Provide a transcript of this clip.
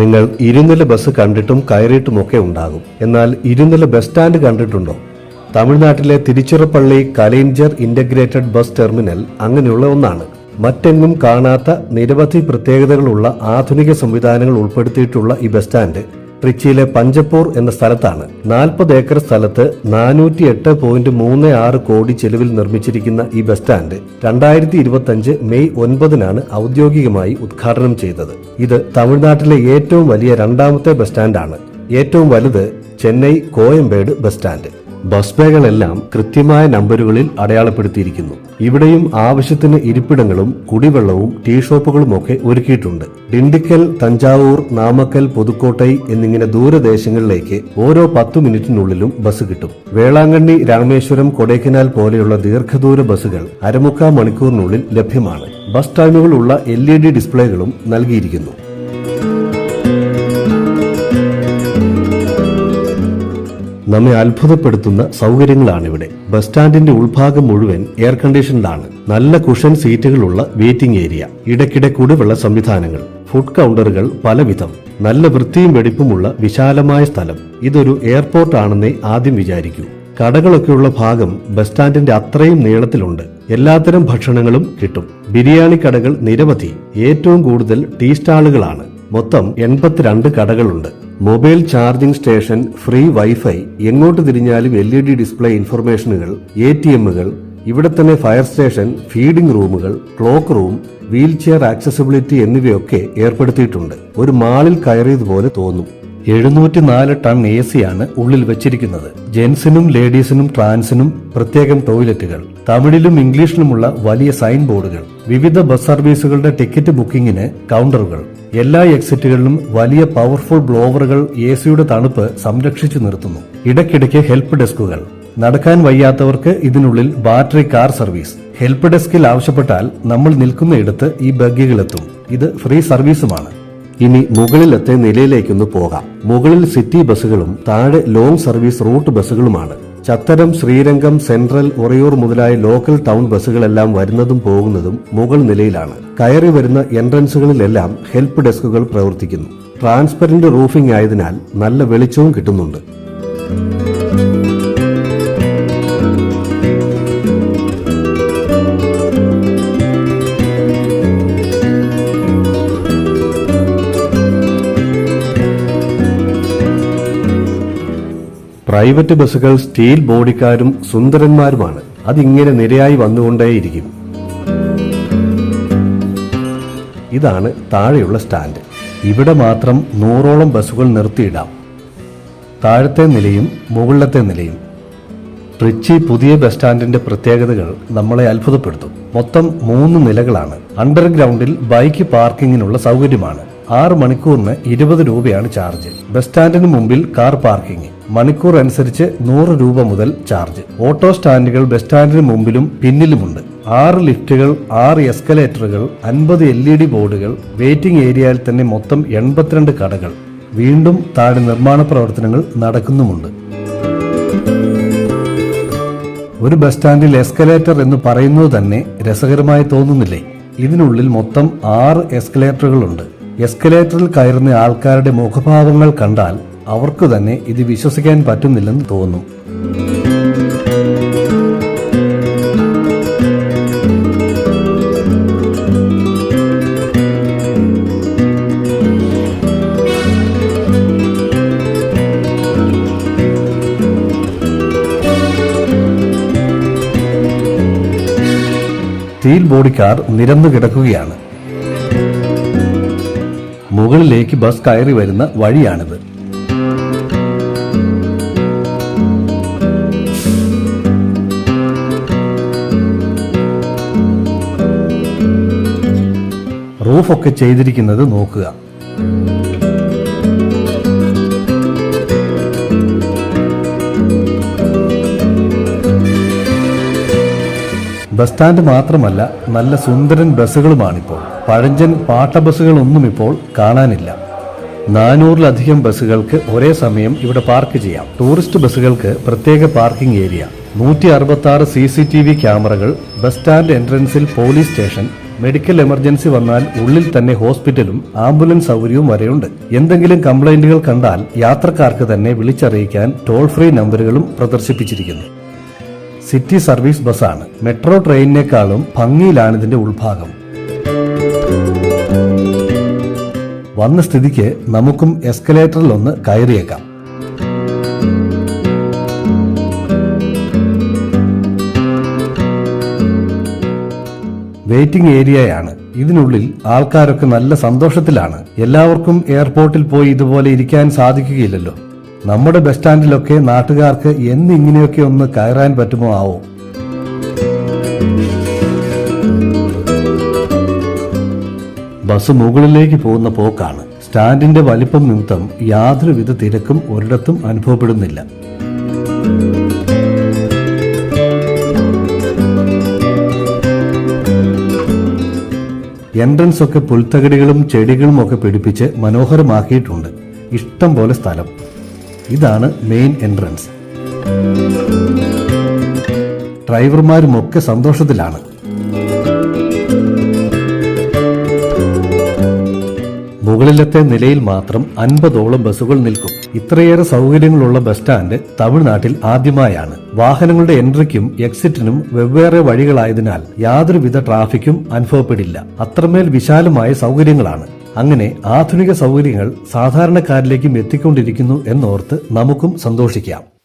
നിങ്ങൾ ഇരുനില ബസ് കണ്ടിട്ടും കയറിയിട്ടുമൊക്കെ ഉണ്ടാകും. എന്നാൽ ഇരുനില ബസ് സ്റ്റാൻഡ് കണ്ടിട്ടുണ്ടോ? തമിഴ്നാട്ടിലെ Tiruchirappalli Kalaignar integrated bus terminal അങ്ങനെയുള്ള ഒന്നാണ്. മറ്റെങ്ങും കാണാത്ത നിരവധി പ്രത്യേകതകളുള്ള ആധുനിക സംവിധാനങ്ങൾ ഉൾപ്പെടുത്തിയിട്ടുള്ള ഈ ബസ് സ്റ്റാൻഡ് ട്രിച്ചിയിലെ പഞ്ചപ്പൂർ എന്ന സ്ഥലത്താണ്. 40 ഏക്കർ സ്ഥലത്ത് 408.36 കോടി ചെലവിൽ നിർമ്മിച്ചിരിക്കുന്ന ഈ ബസ് സ്റ്റാൻഡ് 2025 മെയ് 9 ഔദ്യോഗികമായി ഉദ്ഘാടനം ചെയ്തത്. ഇത് തമിഴ്നാട്ടിലെ ഏറ്റവും വലിയ രണ്ടാമത്തെ ബസ് സ്റ്റാൻഡാണ്. ഏറ്റവും വലുത് Chennai Koyambedu bus stand. Bus ബേകളെല്ലാം കൃത്യമായ നമ്പറുകളിൽ അടയാളപ്പെടുത്തിയിരിക്കുന്നു. ഇവിടെയും ആവശ്യത്തിന് ഇരിപ്പിടങ്ങളും കുടിവെള്ളവും ടീ ഷോപ്പുകളും ഒക്കെ ഒരുക്കിയിട്ടുണ്ട്. ഡിണ്ടിക്കൽ, തഞ്ചാവൂർ, നാമക്കൽ, പുതുക്കോട്ടൈ എന്നിങ്ങനെ ദൂരദേശങ്ങളിലേക്ക് ഓരോ 10 മിനിറ്റിനുള്ളിലും ബസ് കിട്ടും. വേളാങ്കണ്ണി, രാമേശ്വരം, കൊടൈക്കനാൽ പോലെയുള്ള ദീർഘദൂര ബസ്സുകൾ അരമുക്കാൽ മണിക്കൂറിനുള്ളിൽ ലഭ്യമാണ്. ബസ് ടൈമുകളുള്ള LED ഡിസ്പ്ലേകളും നൽകിയിരിക്കുന്നു. നമ്മെ അത്ഭുതപ്പെടുത്തുന്ന സൗകര്യങ്ങളാണിവിടെ. ബസ് സ്റ്റാൻഡിന്റെ ഉൾഭാഗം മുഴുവൻ എയർ കണ്ടീഷൻഡാണ്. നല്ല കുഷൻ സീറ്റുകളുള്ള വെയിറ്റിംഗ് ഏരിയ, ഇടയ്ക്കിടെ കുടിവെള്ള സംവിധാനങ്ങൾ, ഫുഡ് കൗണ്ടറുകൾ പലവിധം, നല്ല വൃത്തിയും വെടിപ്പുമുള്ള വിശാലമായ സ്ഥലം. ഇതൊരു എയർപോർട്ട് ആണെന്നേ ആദ്യം വിചാരിക്കൂ. കടകളൊക്കെയുള്ള ഭാഗം ബസ് സ്റ്റാൻഡിന്റെ അത്രയും നീളത്തിലുണ്ട്. എല്ലാത്തരം ഭക്ഷണങ്ങളും കിട്ടും. ബിരിയാണി കടകൾ നിരവധി. ഏറ്റവും കൂടുതൽ ടീ സ്റ്റാളുകളാണ്. മൊത്തം 82 കടകളുണ്ട്. Mobile charging station, free wifi, എങ്ങോട്ട് തിരിഞ്ഞാലും LED ഡിസ്പ്ലേ ഇൻഫർമേഷനുകൾ, ATMകൾ, ഇവിടെ തന്നെ ഫയർ സ്റ്റേഷൻ, ഫീഡിംഗ് റൂമുകൾ, clock room, wheel chair accessibility എന്നിവയൊക്കെ ഏർപ്പെടുത്തിയിട്ടുണ്ട്. ഒരു മാളിൽ കയറിയതുപോലെ തോന്നും. 704 ടൺ AC ആണ് ഉള്ളിൽ വെച്ചിരിക്കുന്നത്. ജെന്റ്സിനും ലേഡീസിനും ട്രാൻസിനും പ്രത്യേകം ടോയ്ലറ്റുകൾ, തമിഴിലും ഇംഗ്ലീഷിലുമുള്ള വലിയ സൈൻ ബോർഡുകൾ, വിവിധ ബസ് സർവീസുകളുടെ ടിക്കറ്റ് ബുക്കിംഗിന് കൗണ്ടറുകൾ, എല്ലാ എക്സിറ്റുകളിലും വലിയ പവർഫുൾ ബ്ലോവറുകൾ AC-യുടെ തണുപ്പ് സംരക്ഷിച്ചു നിർത്തുന്നു. ഇടയ്ക്കിടയ്ക്ക് ഹെൽപ്പ് ഡെസ്കുകൾ. നടക്കാൻ വയ്യാത്തവർക്ക് ഇതിനുള്ളിൽ ബാറ്ററി കാർ സർവീസ്. ഹെൽപ്പ് ഡെസ്കിൽ ആവശ്യപ്പെട്ടാൽ നമ്മൾ നിൽക്കുന്നയിടത്ത് ഈ ബഗ്ഗികളെത്തും. ഇത് ഫ്രീ സർവീസുമാണ്. ഇനി മുകളിലത്തെ നിലയിലേക്കൊന്ന് പോകാം. മുകളിൽ സിറ്റി ബസ്സുകളും താഴെ ലോങ് സർവീസ് റൂട്ട് ബസ്സുകളുമാണ്. ചത്തരം, ശ്രീരംഗം, സെൻട്രൽ, ഉറയൂർ മുതലായ ലോക്കൽ ടൗൺ ബസ്സുകളെല്ലാം വരുന്നതും പോകുന്നതും മുകൾ നിലയിലാണ്. കയറി വരുന്ന എൻട്രൻസുകളിലെല്ലാം ഹെൽപ്പ് ഡെസ്കുകൾ പ്രവർത്തിക്കുന്നു. ട്രാൻസ്പെറന്റ് റൂഫിംഗ് ആയതിനാൽ നല്ല വെളിച്ചവും കിട്ടുന്നുണ്ട്. പ്രൈവറ്റ് ബസ്സുകൾ സ്റ്റീൽ ബോഡിക്കാരും സുന്ദരന്മാരുമാണ്. അതിങ്ങനെ നിരയായി വന്നുകൊണ്ടേയിരിക്കും. ഇതാണ് താഴെയുള്ള സ്റ്റാൻഡ്. ഇവിടെ മാത്രം 100ഓളം ബസ്സുകൾ നിർത്തിയിടാം. താഴത്തെ നിലയും മുകളിലത്തെ നിലയും. ട്രിച്ചി പുതിയ ബസ് സ്റ്റാൻഡിന്റെ പ്രത്യേകതകൾ നമ്മളെ അത്ഭുതപ്പെടുത്തും. മൊത്തം 3 നിലകളാണ്. അണ്ടർഗ്രൗണ്ടിൽ ബൈക്ക് പാർക്കിങ്ങിനുള്ള സൗകര്യമാണ്. 6 മണിക്കൂറിന് 20 രൂപയാണ് ചാർജ്. ബസ് സ്റ്റാൻഡിന് മുമ്പിൽ കാർ പാർക്കിംഗ്. മണിക്കൂർ അനുസരിച്ച് 100 രൂപ മുതൽ ചാർജ്. ഓട്ടോ സ്റ്റാൻഡുകൾ ബസ് സ്റ്റാൻഡിന് മുമ്പിലും പിന്നിലുമുണ്ട്. 6 ലിഫ്റ്റുകൾ, 6 എസ്കലേറ്ററുകൾ, 50 LED ബോർഡുകൾ. വെയിറ്റിംഗ് ഏരിയയിൽ തന്നെ മൊത്തം 82 കടകൾ. വീണ്ടും താഴെ നിർമ്മാണ പ്രവർത്തനങ്ങൾ നടക്കുന്നുമുണ്ട്. ഒരു ബസ് സ്റ്റാൻഡിൽ എസ്കലേറ്റർ എന്ന് പറയുന്നത് തന്നെ രസകരമായി തോന്നുന്നില്ലേ? ഇതിനുള്ളിൽ മൊത്തം 6 എസ്കലേറ്ററുകളുണ്ട്. എസ്കലേറ്ററിൽ കയറുന്ന ആൾക്കാരുടെ മുഖഭാവങ്ങൾ കണ്ടാൽ അവർക്ക് തന്നെ ഇത് വിശ്വസിക്കാൻ പറ്റുന്നില്ലെന്ന് തോന്നും. സ്റ്റീൽ ബോഡി കാർ നിരന്നു കിടക്കുകയാണ്. മുകളിലേക്ക് ബസ് കയറി വരുന്ന വഴിയാണിത്. റൂഫൊക്കെ ചെയ്തിരിക്കുന്നത് നോക്കുക. ബസ് സ്റ്റാൻഡ് മാത്രമല്ല, നല്ല സുന്ദരൻ ബസ്സുകളുമാണിപ്പോൾ. പഴഞ്ചൻ പാട്ട ബസ്സുകളൊന്നും ഇപ്പോൾ കാണാനില്ല. 400-ലധികം ബസ്സുകൾക്ക് ഒരേ സമയം ഇവിടെ പാർക്ക് ചെയ്യാം. ടൂറിസ്റ്റ് ബസ്സുകൾക്ക് പ്രത്യേക പാർക്കിംഗ് ഏരിയ, 166 CCTV ക്യാമറകൾ, ബസ് സ്റ്റാൻഡ് എൻട്രൻസിൽ പോലീസ് സ്റ്റേഷൻ, മെഡിക്കൽ എമർജൻസി വന്നാൽ ഉള്ളിൽ തന്നെ ഹോസ്പിറ്റലും ആംബുലൻസ് സൗകര്യവും വരെയുണ്ട്. എന്തെങ്കിലും കംപ്ലൈന്റുകൾ കണ്ടാൽ യാത്രക്കാർക്ക് തന്നെ വിളിച്ചറിയിക്കാൻ ടോൾ ഫ്രീ നമ്പറുകളും പ്രദർശിപ്പിച്ചിരിക്കുന്നു. സിറ്റി സർവീസ് ബസ്സാണ്. മെട്രോ ട്രെയിനിനേക്കാളും ഭംഗിയിലാണ് ഇതിന്റെ ഉൾഭാഗം. വന്ന സ്ഥിതിക്ക് നമുക്കും എസ്കലേറ്ററിൽ ഒന്ന് കയറിയേക്കാം. വെയിറ്റിംഗ് ഏരിയയാണ്. ഇതിനുള്ളിൽ ആൾക്കാരൊക്കെ നല്ല സന്തോഷത്തിലാണ്. എല്ലാവർക്കും എയർപോർട്ടിൽ പോയി ഇതുപോലെ ഇരിക്കാൻ സാധിക്കുകയില്ലല്ലോ. നമ്മുടെ ബസ് സ്റ്റാൻഡിലൊക്കെ നാട്ടുകാർക്ക് എന്നിങ്ങനെയൊക്കെ ഒന്ന് കയറാൻ പറ്റുമോ ആവോ. ബസ് മുകളിലേക്ക് പോകുന്ന പോക്കാണ്. സ്റ്റാൻഡിന്റെ വലിപ്പം നിമിത്തം യാതൊരുവിധ തിരക്കും ഒരിടത്തും അനുഭവപ്പെടുന്നില്ല. എൻട്രൻസ് ഒക്കെ പുൽത്തകടികളും ചെടികളും ഒക്കെ പിടിപ്പിച്ച് മനോഹരമാക്കിയിട്ടുണ്ട്. ഇഷ്ടം പോലെ സ്ഥലം. ഇതാണ് മെയിൻ എൻട്രൻസ്. ഡ്രൈവർമാരുമൊക്കെ സന്തോഷത്തിലാണ്. മുകളിലത്തെ നിലയിൽ മാത്രം 50ഓളം ബസ്സുകൾ നിൽക്കും. ഇത്രയേറെ സൗകര്യങ്ങളുള്ള ബസ് സ്റ്റാൻഡ് തമിഴ്നാട്ടിൽ ആദ്യമായാണ്. വാഹനങ്ങളുടെ എൻട്രിക്കും എക്സിറ്റിനും വെവ്വേറെ വഴികളായതിനാൽ യാതൊരുവിധ ട്രാഫിക്കും അനുഭവപ്പെടില്ല. അത്രമേൽ വിശാലമായ സൗകര്യങ്ങളാണ്. അങ്ങനെ ആധുനിക സൗകര്യങ്ങൾ സാധാരണക്കാരിലേക്കും എത്തിക്കൊണ്ടിരിക്കുന്നു എന്നോർത്ത് നമുക്കും സന്തോഷിക്കാം.